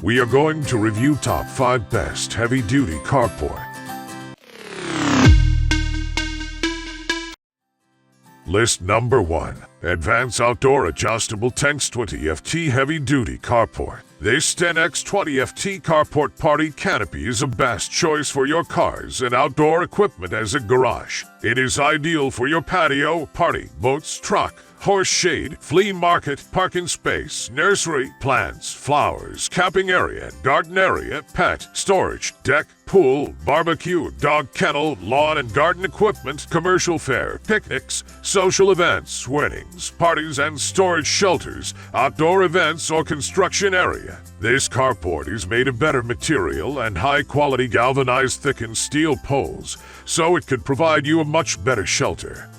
we are going to review top 5 best heavy-duty carport. List number 1. Advanced Outdoor Adjustable 10x20 FT Heavy-Duty Carport. This 10x20 FT Carport party canopy is a best choice for your cars and outdoor equipment as a garage. It is ideal for your patio, party, boats, truck, horse shade, flea market, parking space, nursery, plants, flowers, camping area, garden area, pet, storage, deck, pool, barbecue, dog kennel, lawn and garden equipment, commercial fair, picnics, social events, weddings, parties and storage shelters, outdoor events or construction area. This carport is made of better material and high-quality galvanized thickened steel poles, so it could provide you a much better shelter.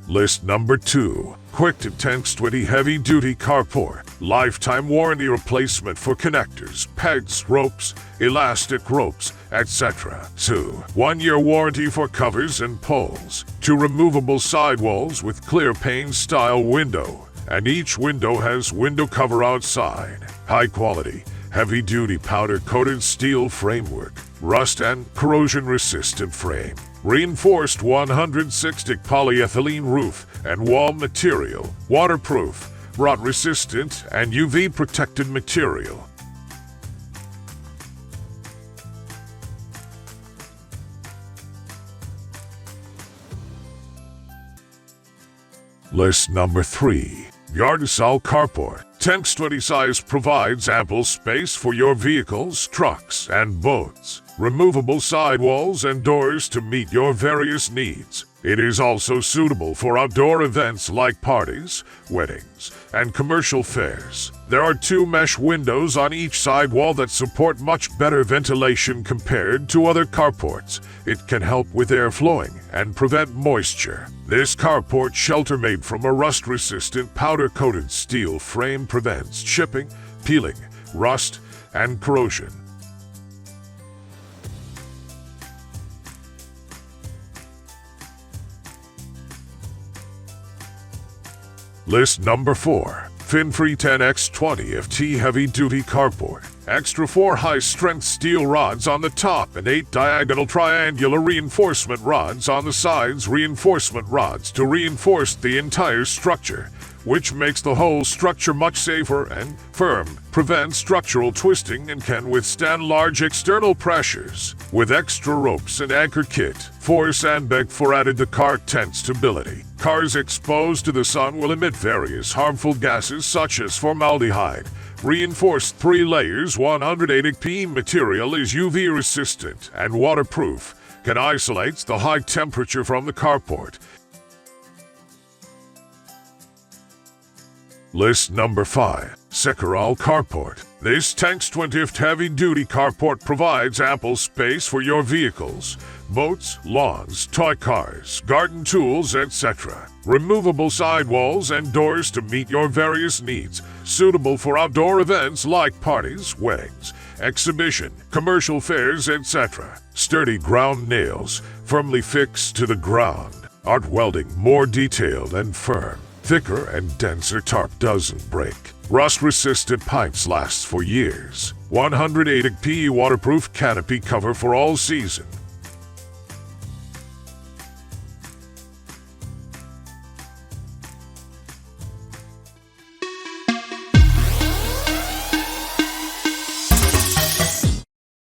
List number 2. Quick-Tip 10x20 Heavy-Duty Carport. Lifetime warranty replacement for connectors, pegs, ropes, elastic ropes, etc. 2. 1-year warranty for covers and poles. 2 removable sidewalls with clear pane style window, and each window has window cover outside. High quality, heavy-duty powder-coated steel framework, rust and corrosion-resistant frame. Reinforced 160 polyethylene roof and wall material, waterproof, rot-resistant, and UV-protected material. List number 3. GARDESOL Carport. 10x20 size provides ample space for your vehicles, trucks, and boats. Removable sidewalls and doors to meet your various needs. It is also suitable for outdoor events like parties, weddings, and commercial fairs. There are 2 mesh windows on each sidewall that support much better ventilation compared to other carports. It can help with airflowing and prevent moisture. This carport shelter made from a rust-resistant powder-coated steel frame prevents chipping, peeling, rust, and corrosion. List number 4. FINFREE 10x20 FT Heavy-Duty Carport. Extra 4 high-strength steel rods on the top and 8 diagonal triangular reinforcement rods on the sides. Reinforcement rods to reinforce the entire structure, which makes the whole structure much safer and firm, prevents structural twisting, and can withstand large external pressures. With extra ropes and anchor kit, 4 sandbag for added the car tent stability. Cars exposed to the sun will emit various harmful gases such as formaldehyde. Reinforced 3 layers 180 ppm material is UV resistant and waterproof, can isolate the high temperature from the carport. List number 5. CECAROL Carport. This 10x20 heavy-duty carport provides ample space for your vehicles, boats, lawns, toy cars, garden tools, etc. Removable sidewalls and doors to meet your various needs. Suitable for outdoor events like parties, weddings, exhibition, commercial fairs, etc. Sturdy ground nails, firmly fixed to the ground. Art welding, more detailed and firm. Thicker and denser tarp doesn't break. Rust-resistant pipes lasts for years. 180 ppm waterproof canopy cover for all seasons.